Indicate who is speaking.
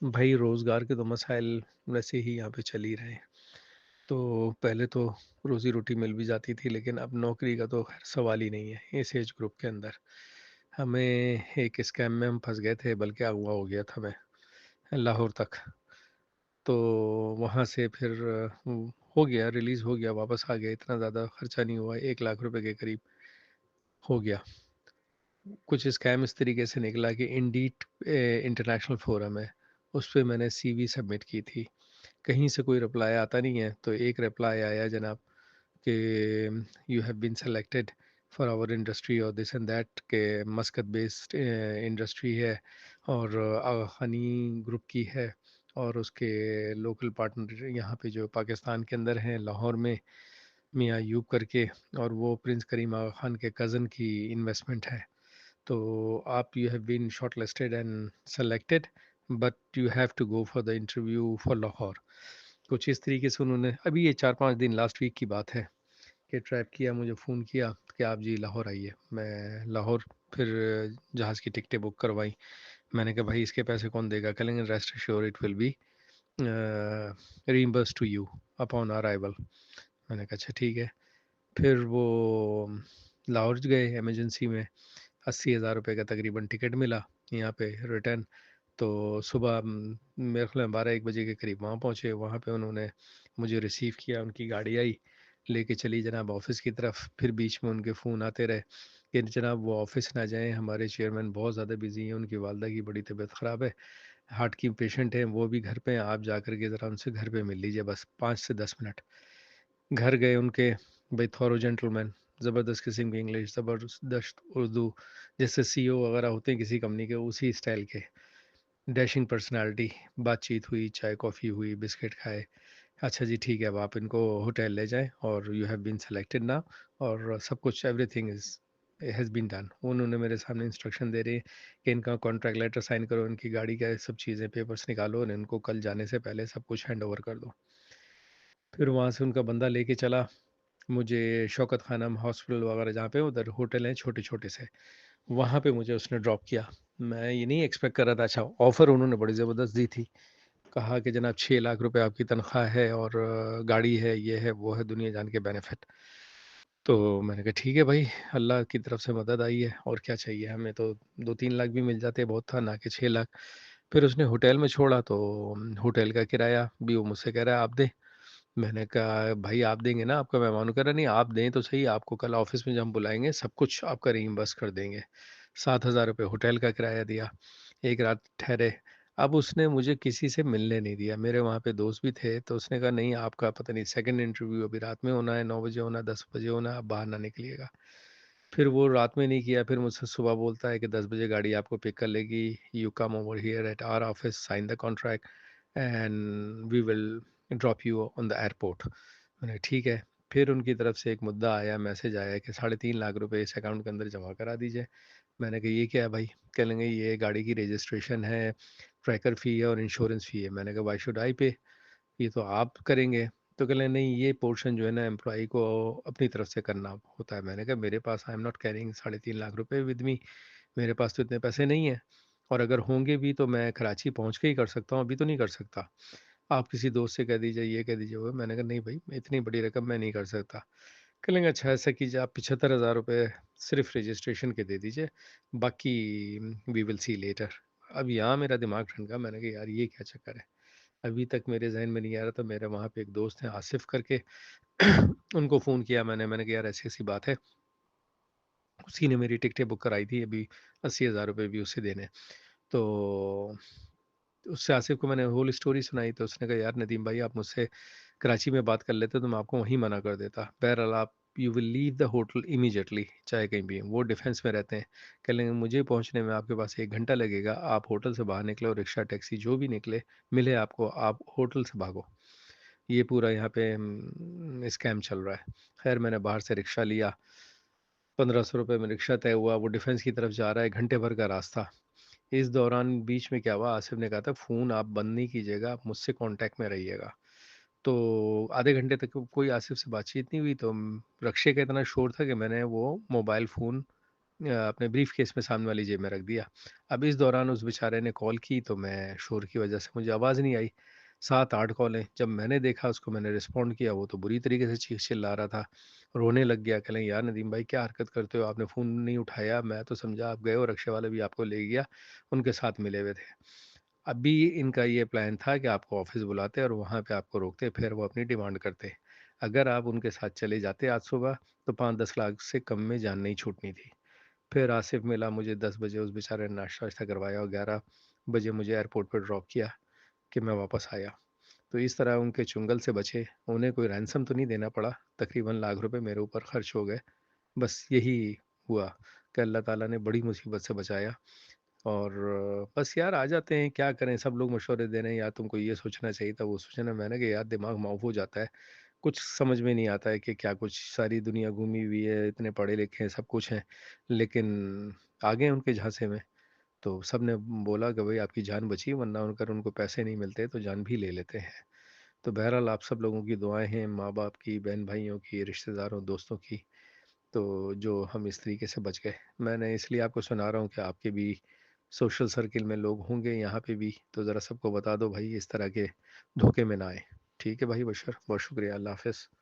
Speaker 1: भाई रोज़गार के तो मसाइल वैसे ही यहाँ पे चल ही रहे हैं। तो पहले तो रोज़ी रोटी मिल भी जाती थी, लेकिन अब नौकरी का तो खैर सवाल ही नहीं है इस एज ग्रुप के अंदर। हमें एक स्कैम में हम फंस गए थे, बल्कि अगवा हो गया था मैं लाहौर तक। तो वहाँ से फिर हो गया, रिलीज़ हो गया, वापस आ गया। इतना ज़्यादा खर्चा नहीं हुआ, 1 लाख रुपए के करीब हो गया। कुछ स्कैम इस तरीके से निकला कि इंडीड इंटरनेशनल फोरम है, उस पे मैंने सीवी सबमिट की थी। कहीं से कोई रिप्लाई आता नहीं है, तो एक रिप्लाई आया जनाब कि you have been selected for our industry और दिस एंड दैट, के मस्कत बेस्ड इंडस्ट्री है और आगा खानी ग्रुप की है, और उसके लोकल पार्टनर यहाँ पे जो पाकिस्तान के अंदर हैं लाहौर में, मियाँ अयूब करके, और वो प्रिंस करीम आगा खान के कज़न की इन्वेस्टमेंट है। तो आप you have been shortlisted and selected, but you have to go for the interview for Lahore. कुछ इस तरीके से उन्होंने, अभी ये 4-5 दिन लास्ट वीक की बात है, कि ट्रैप किया, मुझे फ़ोन किया कि आप जी लाहौर आइए। मैं लाहौर फिर जहाज़ की टिकटें बुक करवाई। मैंने कहा भाई इसके पैसे कौन देगा? कह लेंगे rest assure it will be reimburse to you upon arrival. मैंने कहा अच्छा ठीक है। फिर वो लाहौर गए इमरजेंसी में, 80,000 रुपये का तकरीबन टिकट मिला यहाँ पे रिटर्न। तो सुबह मेरे ख्याल में 12-1 बजे के करीब वहाँ पहुँचे। वहाँ पे उन्होंने मुझे रिसीव किया, उनकी गाड़ी आई, लेके चली जनाब ऑफिस की तरफ। फिर बीच में उनके फ़ोन आते रहे कि जनाब वो ऑफिस ना जाएं, हमारे चेयरमैन बहुत ज़्यादा बिजी हैं, उनकी वालदा की बड़ी तबीयत ख़राब है, हार्ट की पेशेंट है, वो भी घर पे हैं, आप जा कर के ज़रा उनसे घर पे मिल लीजिए बस 5 से 10 मिनट। घर गए उनके, भाई थॉरो जेंटलमैन, ज़बरदस्त किस्म की इंग्लिश, ज़बरदस्त उर्दू, जैसे सीईओ वगैरह होते हैं किसी कंपनी के, उसी स्टाइल के, डैशिंग पर्सनालिटी। बातचीत हुई, चाय कॉफ़ी हुई, बिस्किट खाए। अच्छा जी ठीक है, अब आप इनको होटल ले जाएं और यू हैव बीन सेलेक्टेड ना, और सब कुछ everything is has been done. उन्होंने मेरे सामने इंस्ट्रक्शन दे रहे हैं कि इनका कॉन्ट्रैक्ट लेटर साइन करो, इनकी गाड़ी का सब चीज़ें पेपर्स निकालो और इनको कल जाने से पहले सब कुछ हैंड ओवर कर दो। फिर वहाँ से उनका बंदा लेके चला मुझे शौकत खानम हॉस्पिटल वगैरह, जहाँ पे उधर होटल हैं छोटे छोटे से, वहाँ पे मुझे उसने ड्रॉप किया। मैं ये नहीं एक्सपेक्ट कर रहा था। अच्छा ऑफ़र उन्होंने बड़ी ज़बरदस्त दी थी। कहा कि जनाब 6 लाख रुपए आपकी तनख्वाह है और गाड़ी है, ये है वो है, दुनिया जान के बेनिफिट। तो मैंने कहा ठीक है भाई, अल्लाह की तरफ से मदद आई है, और क्या चाहिए हमें? तो 2-3 लाख भी मिल जाते बहुत था, ना कि 6 लाख। फिर उसने होटल में छोड़ा, तो होटल का किराया भी वो मुझसे कह रहा है आप दें। मैंने कहा भाई आप देंगे ना, आपका मेहमान? कह रहा नहीं आप दें तो सही, आपको कल ऑफिस में जब हम बुलाएंगे सब कुछ आपका रीइंबर्स कर देंगे। 7,000 रुपये होटल का किराया दिया, एक रात ठहरे। अब उसने मुझे किसी से मिलने नहीं दिया। मेरे वहाँ पे दोस्त भी थे, तो उसने कहा नहीं आपका पता नहीं सेकंड इंटरव्यू अभी रात में होना है, 9 बजे होना है, 10 बजे होना है, आप बाहर ना निकलिएगा। फिर वो रात में नहीं किया, फिर मुझसे सुबह बोलता है कि 10 बजे गाड़ी आपको पिक कर लेगी, you come over here at our office, sign the contract and we will drop you on the airport. मैंने ठीक है। फिर उनकी तरफ से एक मुद्दा आया, मैसेज आया कि 3.5 लाख रुपए इस अकाउंट के अंदर जमा करा दीजिए। मैंने कहा ये क्या है भाई? कह लेंगे ये गाड़ी की रजिस्ट्रेशन है, ट्रैकर फ़ी है और इंश्योरेंस फ़ी है। मैंने कहा व्हाई शुड आई पे? ये तो आप करेंगे। तो कह रहे नहीं ये पोर्शन जो है ना एम्प्लॉई को अपनी तरफ से करना होता है। मैंने कहा मेरे पास I am not carrying 3.5 lakh रुपए विद मी, मेरे पास तो इतने पैसे नहीं हैं, और अगर होंगे भी तो मैं कराची पहुंच के ही कर सकता हूँ, अभी तो नहीं कर सकता। आप किसी दोस्त से कह दीजिए, ये कह दीजिए वो। मैंने कहा नहीं भाई इतनी बड़ी रकम मैं नहीं कर सकता। कह लेंगे अच्छा ऐसा कीजिए, आप 75,000 रुपये सिर्फ रजिस्ट्रेशन के दे दीजिए, बाकी वी विल सी लेटर। अब यहाँ मेरा दिमाग ठनका। मैंने कहा यार ये क्या चक्कर है, अभी तक मेरे जहन में नहीं आ रहा था। मेरे वहाँ पे एक दोस्त हैं आसिफ करके, उनको फ़ोन किया मैंने कहा यार ऐसी ऐसी बात है। उसी ने मेरी टिकटें बुक कराई थी, अभी 80,000 रुपये भी उसे देने। तो उससे आसिफ को मैंने होल स्टोरी सुनाई, तो उसने कहा यार नदीम भाई आप मुझसे कराची में बात कर लेते तो मैं आपको वहीं मना कर देता। बहरहाल आप you will leave the hotel immediately, चाहे कहीं भी। वो डिफेंस में रहते हैं। कह लेंगे मुझे पहुंचने में आपके पास 1 घंटा लगेगा, आप होटल से बाहर निकले और रिक्शा टैक्सी जो भी निकले मिले आपको, आप होटल से भागो। ये पूरा यहाँ पे स्कैम चल रहा है। खैर मैंने बाहर से रिक्शा लिया, 1,500 रुपये में रिक्शा तय हुआ, वो डिफेंस की तरफ जा रहा है, घंटे भर का रास्ता। इस दौरान बीच में क्या हुआ, आसिफ ने कहा था फ़ोन आप बंद नहीं कीजिएगा, आप मुझसे कांटेक्ट में रहिएगा। तो आधे घंटे तक कोई आसिफ से बातचीत नहीं हुई। तो रक्शे का इतना शोर था कि मैंने वो मोबाइल फ़ोन अपने ब्रीफ़केस में सामने वाली जेब में रख दिया। अब इस दौरान उस बेचारे ने कॉल की तो मैं शोर की वजह से मुझे आवाज़ नहीं आई। 7-8 कॉलें, जब मैंने देखा उसको मैंने रिस्पॉन्ड किया, वो तो बुरी तरीके से चीख-चिल्ला रहा था, रोने लग गया। कह रहे, "यार नदीम भाई क्या हरकत करते हो? आपने फ़ोन नहीं उठाया, मैं तो समझा आप गए हो, रिक्शे वाला भी आपको ले गया, उनके साथ मिले हुए थे।" अभी इनका ये प्लान था कि आपको ऑफ़िस बुलाते और वहाँ पे आपको रोकते, फिर वो अपनी डिमांड करते। अगर आप उनके साथ चले जाते आज सुबह, तो 5-10 लाख से कम में जान नहीं छूटनी थी। फिर आसिफ मिला मुझे 10 बजे, उस बेचारे ने नाश्ता-वाश्ता करवाया और 11 बजे मुझे एयरपोर्ट पे ड्रॉप किया कि मैं वापस आया। तो इस तरह उनके चुंगल से बचे। उन्हें कोई रैंसम तो नहीं देना पड़ा, तकरीबन लाख रुपए मेरे ऊपर खर्च हो गए। बस यही हुआ कि अल्लाह ताला ने बड़ी मुसीबत से बचाया। और बस यार आ जाते हैं, क्या करें, सब लोग मशवरे दे रहे हैं, यार तुमको ये सोचना चाहिए था, वो सोचना। मैंने कहा यार दिमाग माऊफ हो जाता है, कुछ समझ में नहीं आता है कि क्या कुछ, सारी दुनिया घूमी हुई है, इतने पढ़े लिखे हैं, सब कुछ हैं, लेकिन आ गए उनके झांसे में। तो सब ने बोला कि भाई आपकी जान बची, वरना अगर उनको पैसे नहीं मिलते तो जान भी ले लेते हैं। तो बहरहाल आप सब लोगों की दुआएं हैं, माँ बाप की, बहन भाइयों की, रिश्तेदारों दोस्तों की, तो जो हम इस तरीके से बच गए। मैंने इसलिए आपको सुना रहा हूँ कि आपके भी सोशल सर्किल में लोग होंगे यहाँ पे भी, तो ज़रा सबको बता दो भाई इस तरह के धोखे में ना आए। ठीक है भाई बशर, बहुत शुक्रिया, अल्लाह हाफ़िज़।